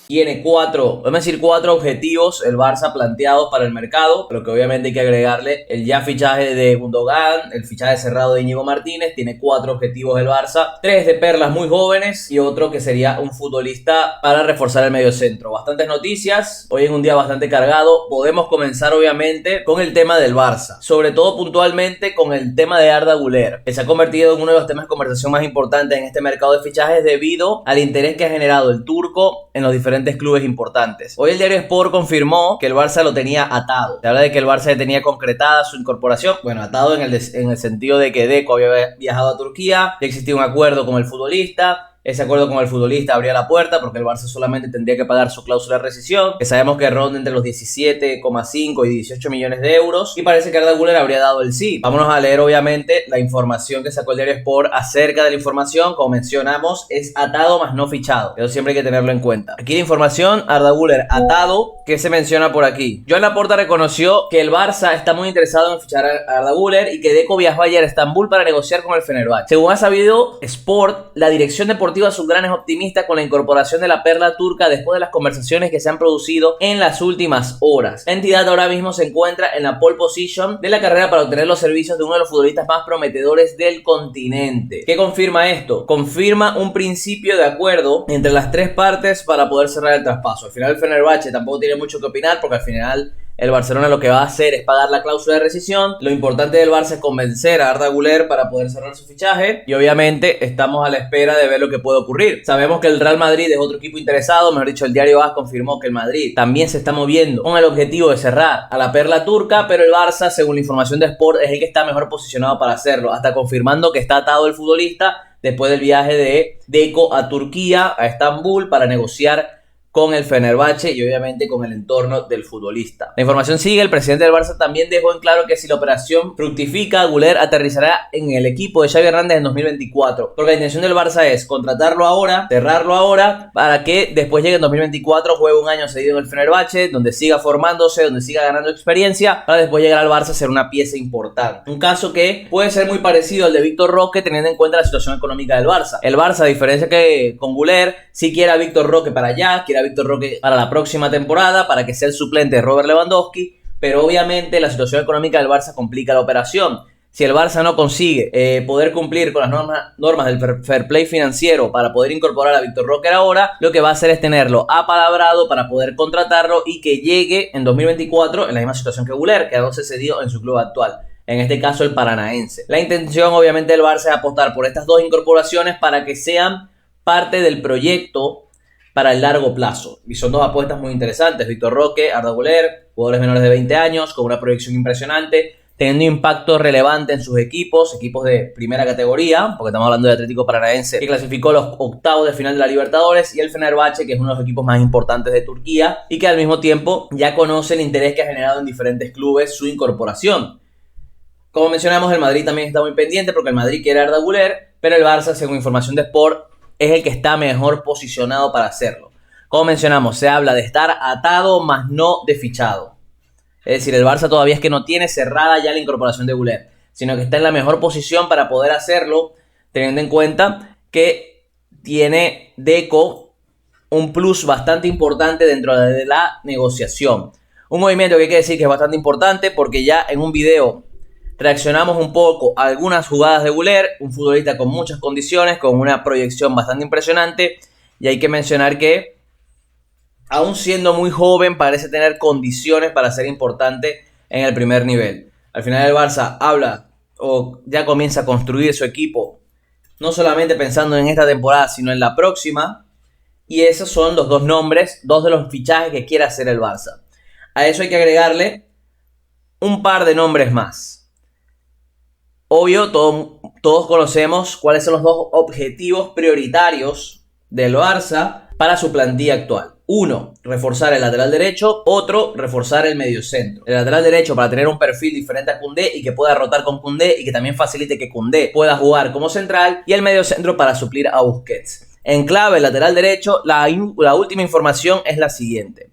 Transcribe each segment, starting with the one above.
Tiene cuatro objetivos el Barça planteados para el mercado, pero que obviamente hay que agregarle el ya fichaje de Gundogan, el fichaje cerrado de Íñigo Martínez. Tiene 4 objetivos el Barça, 3 de perlas muy jóvenes y otro que sería un futbolista para reforzar el mediocentro. Bastantes noticias, hoy en un día bastante cargado. Podemos comenzar obviamente con el tema del Barça, sobre todo puntualmente con el tema de Arda Güler, que se ha convertido en uno de los temas de conversación más importantes en este mercado de fichajes debido al interés que ha generado el turco en los diferentes clubes importantes. Hoy el diario Sport confirmó que el Barça lo tenía atado. Se habla de que el Barça ya tenía concretada su incorporación. Bueno, atado en el sentido de que Deco había viajado a Turquía, ya existía un acuerdo con el futbolista. Ese acuerdo con el futbolista abría la puerta porque el Barça solamente tendría que pagar su cláusula de rescisión, que sabemos que ronda entre los 17,5 y 18 millones de euros, y parece que Arda Güler habría dado el sí. Vámonos a leer obviamente la información que sacó el diario Sport acerca de la información. Como mencionamos, es atado más no fichado, pero siempre hay que tenerlo en cuenta. Aquí la información: Arda Güler atado. ¿Qué se menciona por aquí? Joan Laporta reconoció que el Barça está muy interesado en fichar a Arda Güler y que Deco viajó ayer a Estambul para negociar con el Fenerbahce. Según ha sabido Sport, la dirección deportiva azulgrana es optimista con la incorporación de la perla turca después de las conversaciones que se han producido en las últimas horas. La entidad ahora mismo se encuentra en la pole position de la carrera para obtener los servicios de uno de los futbolistas más prometedores del continente. ¿Qué confirma esto? Confirma un principio de acuerdo entre las 3 partes para poder cerrar el traspaso. Al final el Fenerbahce tampoco tiene mucho que opinar porque al final el Barcelona lo que va a hacer es pagar la cláusula de rescisión. Lo importante del Barça es convencer a Arda Güler para poder cerrar su fichaje. Y obviamente estamos a la espera de ver lo que puede ocurrir. Sabemos que el Real Madrid es otro equipo interesado. Mejor dicho, el diario AS confirmó que el Madrid también se está moviendo con el objetivo de cerrar a la perla turca. Pero el Barça, según la información de Sport, es el que está mejor posicionado para hacerlo. Hasta confirmando que está atado el futbolista después del viaje de Deco a Turquía, a Estambul, para negociar con el Fenerbahce y obviamente con el entorno del futbolista. La información sigue: el presidente del Barça también dejó en claro que si la operación fructifica, Güler aterrizará en el equipo de Xavi Hernández en 2024, porque la intención del Barça es contratarlo ahora, cerrarlo ahora, para que después llegue en 2024, juegue un año cedido en el Fenerbahce, donde siga formándose, donde siga ganando experiencia, para después llegar al Barça a ser una pieza importante. Un caso que puede ser muy parecido al de Víctor Roque, teniendo en cuenta la situación económica del Barça. El Barça, a diferencia que con Güler, sí quiere a Víctor Roque para allá, quiere a Víctor Roque para la próxima temporada, para que sea el suplente de Robert Lewandowski, pero obviamente la situación económica del Barça complica la operación. Si el Barça no consigue poder cumplir con las normas del fair play financiero para poder incorporar a Víctor Roque ahora, lo que va a hacer es tenerlo apalabrado para poder contratarlo y que llegue en 2024 en la misma situación que Güler, que ha cedido en su club actual. En este caso el Paranaense. La intención obviamente del Barça es apostar por estas 2 incorporaciones para que sean parte del proyecto para el largo plazo. Y son 2 apuestas muy interesantes: Víctor Roque, Arda Güler, jugadores menores de 20 años, con una proyección impresionante, teniendo impacto relevante en sus equipos de primera categoría, porque estamos hablando de Atlético Paranaense, que clasificó los octavos de final de la Libertadores, y el Fenerbahce, que es uno de los equipos más importantes de Turquía, y que al mismo tiempo ya conoce el interés que ha generado en diferentes clubes su incorporación. Como mencionamos, el Madrid también está muy pendiente, porque el Madrid quiere a Arda Güler, pero el Barça, según información de Sport, es el que está mejor posicionado para hacerlo. Como mencionamos, se habla de estar atado más no de fichado. Es decir, el Barça todavía es que no tiene cerrada ya la incorporación de Güler, sino que está en la mejor posición para poder hacerlo, teniendo en cuenta que tiene Deco un plus bastante importante dentro de la negociación. Un movimiento que hay que decir que es bastante importante, porque ya en un video reaccionamos un poco a algunas jugadas de Güler, un futbolista con muchas condiciones, con una proyección bastante impresionante, y hay que mencionar que, aún siendo muy joven, parece tener condiciones para ser importante en el primer nivel. Al final el Barça habla o ya comienza a construir su equipo, no solamente pensando en esta temporada, sino en la próxima, y esos son los 2 nombres, 2 de los fichajes que quiere hacer el Barça. A eso hay que agregarle un par de nombres más. Obvio, todos conocemos cuáles son los 2 objetivos prioritarios del Barça para su plantilla actual. Uno, reforzar el lateral derecho. Otro, reforzar el mediocentro. El lateral derecho para tener un perfil diferente a Koundé y que pueda rotar con Koundé y que también facilite que Koundé pueda jugar como central. Y el mediocentro para suplir a Busquets. En clave lateral derecho, la última información es la siguiente.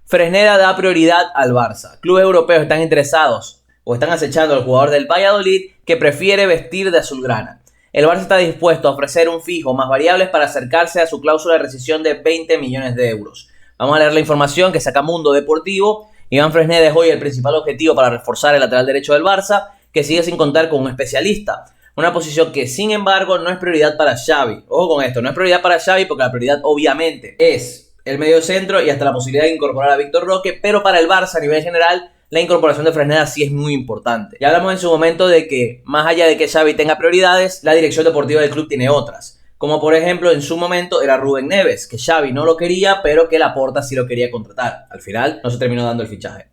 Fresneda da prioridad al Barça. Clubes europeos están interesados o están acechando al jugador del Valladolid, que prefiere vestir de azulgrana. El Barça está dispuesto a ofrecer un fijo más variables para acercarse a su cláusula de rescisión de 20 millones de euros. Vamos a leer la información que saca Mundo Deportivo. Iván Fresneda es hoy el principal objetivo para reforzar el lateral derecho del Barça, que sigue sin contar con un especialista. Una posición que, sin embargo, no es prioridad para Xavi. Ojo con esto, no es prioridad para Xavi porque la prioridad obviamente es el medio centro y hasta la posibilidad de incorporar a Víctor Roque, pero para el Barça a nivel general la incorporación de Fresneda sí es muy importante. Ya hablamos en su momento de que, más allá de que Xavi tenga prioridades, la dirección deportiva del club tiene otras. Como por ejemplo, en su momento era Rubén Neves, que Xavi no lo quería, pero que Laporta sí lo quería contratar. Al final no se terminó dando el fichaje.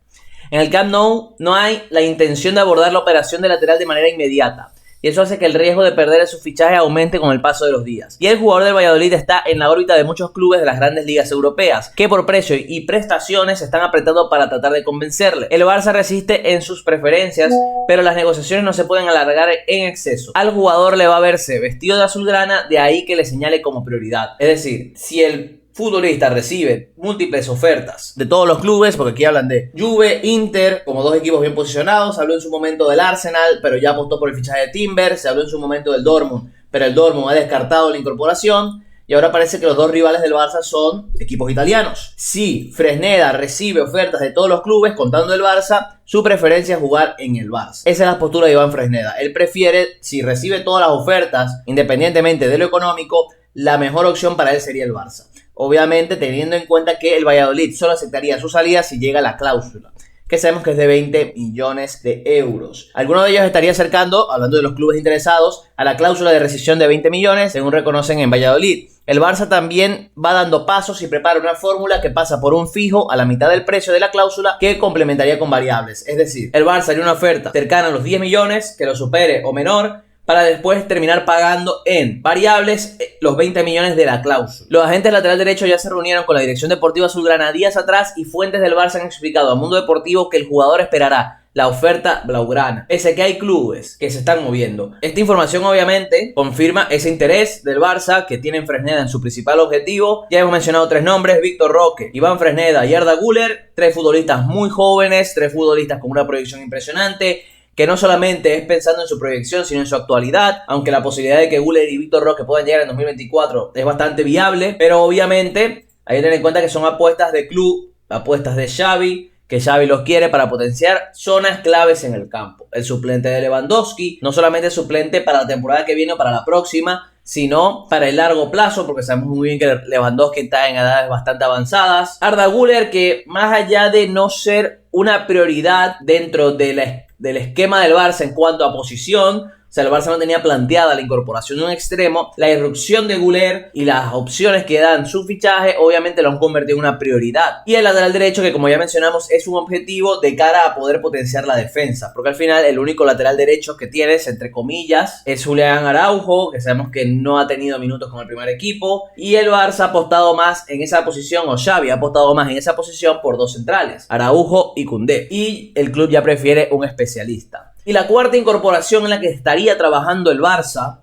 En el Camp Nou no hay la intención de abordar la operación de lateral de manera inmediata. Y eso hace que el riesgo de perder su fichaje aumente con el paso de los días. Y el jugador del Valladolid está en la órbita de muchos clubes de las grandes ligas europeas, que por precio y prestaciones se están apretando para tratar de convencerle. El Barça resiste en sus preferencias, pero las negociaciones no se pueden alargar en exceso. Al jugador le va a verse vestido de azulgrana, de ahí que le señale como prioridad. Es decir, si el futbolista recibe múltiples ofertas de todos los clubes, porque aquí hablan de Juve, Inter, como dos equipos bien posicionados. Se habló en su momento del Arsenal, pero ya apostó por el fichaje de Timber. Se habló en su momento del Dortmund, pero el Dortmund ha descartado la incorporación. Y ahora parece que los dos rivales del Barça son equipos italianos. Si Fresneda recibe ofertas de todos los clubes, contando el Barça, su preferencia es jugar en el Barça. Esa es la postura de Iván Fresneda. Él prefiere, si recibe todas las ofertas, independientemente de lo económico, la mejor opción para él sería el Barça. Obviamente teniendo en cuenta que el Valladolid solo aceptaría su salida si llega la cláusula, que sabemos que es de 20 millones de euros. Alguno de ellos estaría acercando, hablando de los clubes interesados, a la cláusula de rescisión de 20 millones, según reconocen en Valladolid. El Barça también va dando pasos y prepara una fórmula que pasa por un fijo a la mitad del precio de la cláusula que complementaría con variables. Es decir, el Barça haría una oferta cercana a los 10 millones, que lo supere o menor, para después terminar pagando en variables los 20 millones de la cláusula. Los agentes lateral derecho ya se reunieron con la dirección deportiva azulgrana días atrás y fuentes del Barça han explicado a Mundo Deportivo que el jugador esperará la oferta blaugrana, pese a que hay clubes que se están moviendo. Esta información obviamente confirma ese interés del Barça que tiene Fresneda en su principal objetivo. Ya hemos mencionado tres nombres: Víctor Roque, Iván Fresneda y Arda Güler, tres futbolistas muy jóvenes, tres futbolistas con una proyección impresionante, que no solamente es pensando en su proyección, sino en su actualidad, aunque la posibilidad de que Güler y Víctor Roque puedan llegar en 2024 es bastante viable, pero obviamente hay que tener en cuenta que son apuestas de club, apuestas de Xavi, que Xavi los quiere para potenciar zonas claves en el campo. El suplente de Lewandowski, no solamente suplente para la temporada que viene o para la próxima, sino para el largo plazo, porque sabemos muy bien que Lewandowski está en edades bastante avanzadas. Arda Güler, que más allá de no ser una prioridad dentro de del esquema del Barça en cuanto a posición, o sea, el Barça no tenía planteada la incorporación de un extremo, la irrupción de Güler y las opciones que dan su fichaje obviamente lo han convertido en una prioridad. Y el lateral derecho, que como ya mencionamos es un objetivo de cara a poder potenciar la defensa, porque al final el único lateral derecho que tienes, entre comillas, es Julián Araujo, que sabemos que no ha tenido minutos con el primer equipo, y el Barça ha apostado más en esa posición, o Xavi ha apostado más en esa posición por dos centrales, Araujo y Koundé, y el club ya prefiere un especialista. Y la cuarta incorporación en la que estaría trabajando el Barça,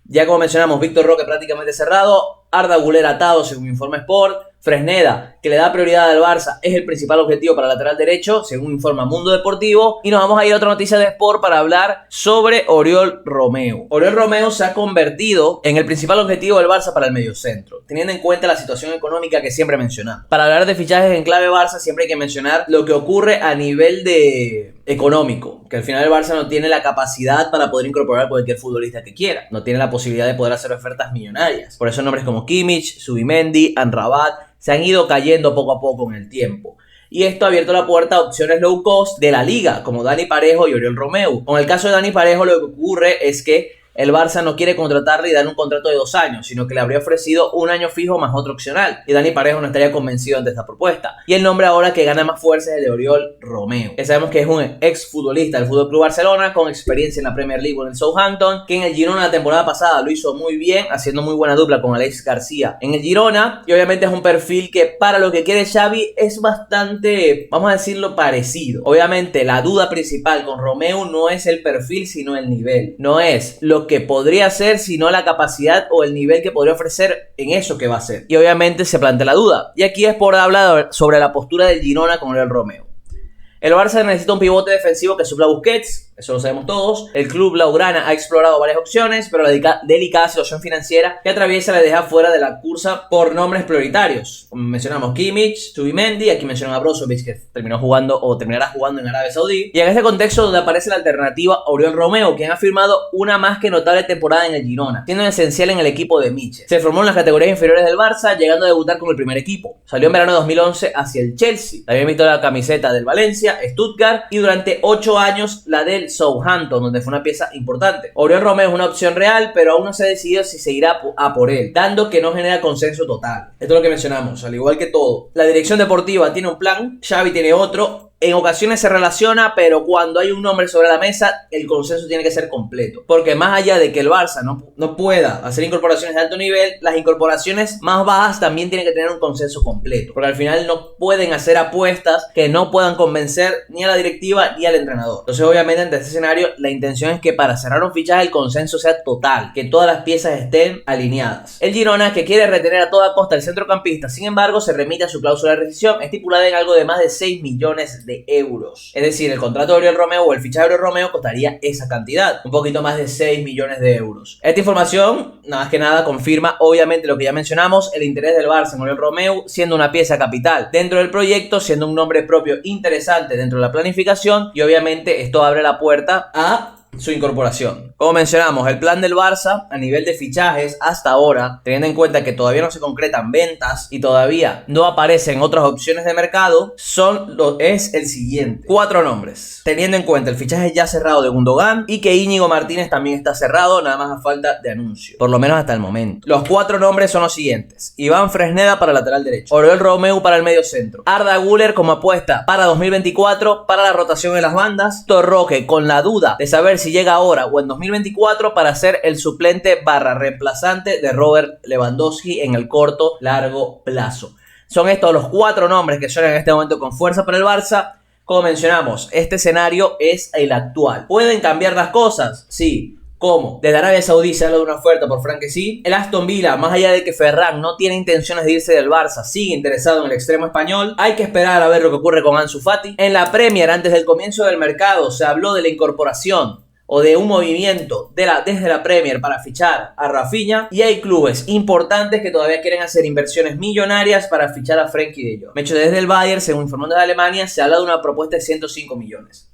ya como mencionamos, Víctor Roque prácticamente cerrado, Arda Güler atado según informa Sport, Fresneda, que le da prioridad al Barça, es el principal objetivo para el lateral derecho, según informa Mundo Deportivo. Y nos vamos a ir a otra noticia de Sport para hablar sobre Oriol Romeu. Oriol Romeu se ha convertido en el principal objetivo del Barça para el mediocentro, teniendo en cuenta la situación económica que siempre mencionamos. Para hablar de fichajes en clave Barça siempre hay que mencionar lo que ocurre a nivel de económico, que al final el Barça no tiene la capacidad para poder incorporar cualquier futbolista que quiera, no tiene la posibilidad de poder hacer ofertas millonarias. Por eso nombres como Kimmich, Zubimendi, Amrabat se han ido cayendo poco a poco en el tiempo. Y esto ha abierto la puerta a opciones low cost de la liga, como Dani Parejo y Oriol Romeu. Con el caso de Dani Parejo lo que ocurre es que el Barça no quiere contratarle y darle un contrato de 2 años, sino que le habría ofrecido 1 año fijo más otro opcional. Y Dani Parejo no estaría convencido ante esta propuesta. Y el nombre ahora que gana más fuerza es el de Oriol Romeu, que sabemos que es un ex futbolista del FC Barcelona con experiencia en la Premier League o en el Southampton, que en el Girona la temporada pasada lo hizo muy bien, haciendo muy buena dupla con Alex García en el Girona. Y obviamente es un perfil que para lo que quiere Xavi es bastante, vamos a decirlo, parecido. Obviamente la duda principal con Romeu no es el perfil, sino el nivel. No es lo que podría ser, sino la capacidad o el nivel que podría ofrecer en eso que va a hacer. Y obviamente se plantea la duda. Y aquí es por hablar sobre la postura del Girona con el Romeu. El Barça necesita un pivote defensivo que supla a Busquets. eso lo sabemos todos. El club blaugrana ha explorado varias opciones, pero la delicada situación financiera que atraviesa le deja fuera de la cursa por nombres prioritarios. Como mencionamos Kimmich, Zubimendi, aquí mencionan a Brozovic, que terminó jugando o terminará jugando en Arabia Saudí. Y en este contexto donde aparece la alternativa Oriol Romeu, quien ha firmado una más que notable temporada en el Girona, siendo esencial en el equipo de Michel. Se formó en las categorías inferiores del Barça, llegando a debutar con el primer equipo. Salió en verano de 2011 hacia el Chelsea. También vistió la camiseta del Valencia, Stuttgart y durante 8 años la del Southampton, donde fue una pieza importante. Oriol Romeu es una opción real, pero aún no se ha decidido si se irá a por él, dando que no genera consenso total. Esto es lo que mencionamos, al igual que todo. La dirección deportiva tiene un plan, Xavi tiene otro. En ocasiones se relaciona, pero cuando hay un nombre sobre la mesa, el consenso tiene que ser completo. Porque más allá de que el Barça no pueda hacer incorporaciones de alto nivel, las incorporaciones más bajas también tienen que tener un consenso completo. Porque al final no pueden hacer apuestas que no puedan convencer ni a la directiva ni al entrenador. Entonces, obviamente, ante este escenario, la intención es que para cerrar un fichaje el consenso sea total, que todas las piezas estén alineadas. El Girona, que quiere retener a toda costa el centrocampista, sin embargo, se remite a su cláusula de rescisión, estipulada en algo de más de 6 millones de euros. Es decir, el contrato de Oriol Romeu o el fichaje de Oriol Romeu costaría esa cantidad, un poquito más de 6 millones de euros. Esta información, nada más que nada, confirma obviamente lo que ya mencionamos, el interés del Barça en Oriol Romeu, siendo una pieza capital dentro del proyecto, siendo un nombre propio interesante dentro de la planificación, y obviamente esto abre la puerta a su incorporación. Como mencionamos, el plan del Barça a nivel de fichajes hasta ahora, teniendo en cuenta que todavía no se concretan ventas y todavía no aparecen otras opciones de mercado, es el siguiente: 4 nombres, teniendo en cuenta el fichaje ya cerrado de Gundogan y que Íñigo Martínez también está cerrado, nada más a falta de anuncio, por lo menos hasta el momento. Los 4 nombres son los siguientes: Iván Fresneda para el lateral derecho, Oriol Romeu para el medio centro, Arda Güler como apuesta para 2024 para la rotación en las bandas, Torroque con la duda de saber si llega ahora o en 2024 para ser el suplente / reemplazante de Robert Lewandowski en el corto largo plazo. Son estos los 4 nombres que suenan en este momento con fuerza para el Barça. Como mencionamos, este escenario es el actual. ¿Pueden cambiar las cosas? Sí. ¿Cómo? Desde Arabia Saudí se habla de una oferta por Frank Kessie. El Aston Villa, más allá de que Ferran no tiene intenciones de irse del Barça, sigue interesado en el extremo español. Hay que esperar a ver lo que ocurre con Ansu Fati. En la Premier, antes del comienzo del mercado, se habló de la incorporación o de un movimiento desde la Premier para fichar a Rafinha, y hay clubes importantes que todavía quieren hacer inversiones millonarias para fichar a Frenkie de Jong. De hecho, desde el Bayern, según informó de Alemania, se habla de una propuesta de 105 millones.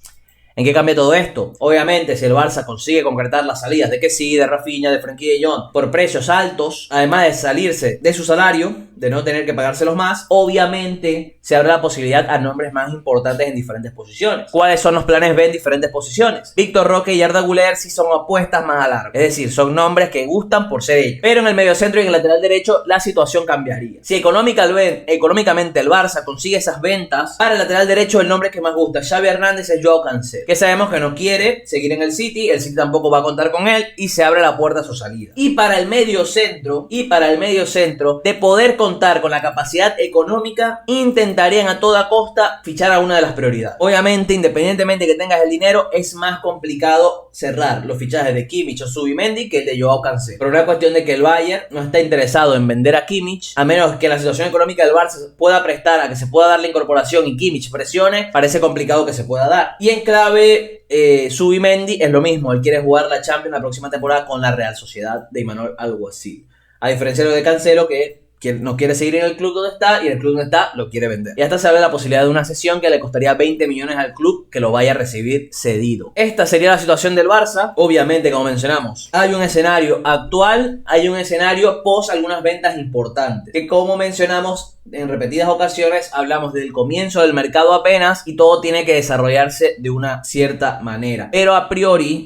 ¿En qué cambia todo esto? Obviamente, si el Barça consigue concretar las salidas de Kessie, de Rafinha, de Frenkie de Jong por precios altos, además de salirse de su salario, de no tener que pagárselos más, obviamente se abre la posibilidad a nombres más importantes en diferentes posiciones. ¿Cuáles son los planes B en diferentes posiciones? Víctor Roque y Arda Güler sí son apuestas más a largo, es decir, son nombres que gustan por ser ellos. Pero en el mediocentro y en el lateral derecho la situación cambiaría. Si económicamente el Barça consigue esas ventas, para el lateral derecho el nombre que más gusta, Xavi Hernández, es Joao Cancelo, que sabemos que no quiere seguir en el City tampoco va a contar con él y se abre la puerta a su salida. Y para el medio centro, de poder contar con la capacidad económica, intentarían a toda costa fichar a una de las prioridades. Obviamente, independientemente de que tengas el dinero, es más complicado cerrar los fichajes de Kimmich o Zubimendi que el de Joao Cancelo. Pero una cuestión de que el Bayern no está interesado en vender a Kimmich, a menos que la situación económica del Barça pueda prestar a que se pueda dar la incorporación y Kimmich presione, parece complicado que se pueda dar. Y en clave Zubimendi es lo mismo, él quiere jugar la Champions la próxima temporada con la Real Sociedad de Imanol Alguacil, a diferencia de lo de Cancelo, que no quiere seguir en el club donde está, y en el club donde está lo quiere vender. Y hasta se habla de la posibilidad de una cesión que le costaría 20 millones al club que lo vaya a recibir cedido. Esta sería la situación del Barça. Obviamente, como mencionamos, hay un escenario actual, hay un escenario post algunas ventas importantes, que como mencionamos en repetidas ocasiones, hablamos del comienzo del mercado apenas y todo tiene que desarrollarse de una cierta manera. Pero a priori,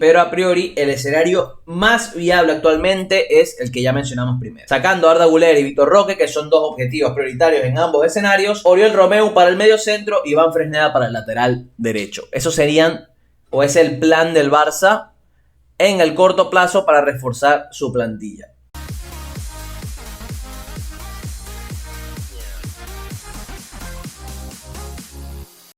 el escenario más viable actualmente es el que ya mencionamos primero. Sacando a Arda Güler y Víctor Roque, que son 2 objetivos prioritarios en ambos escenarios, Oriol Romeu para el medio centro y Iván Fresneda para el lateral derecho. Esos serían, o es el plan del Barça en el corto plazo para reforzar su plantilla.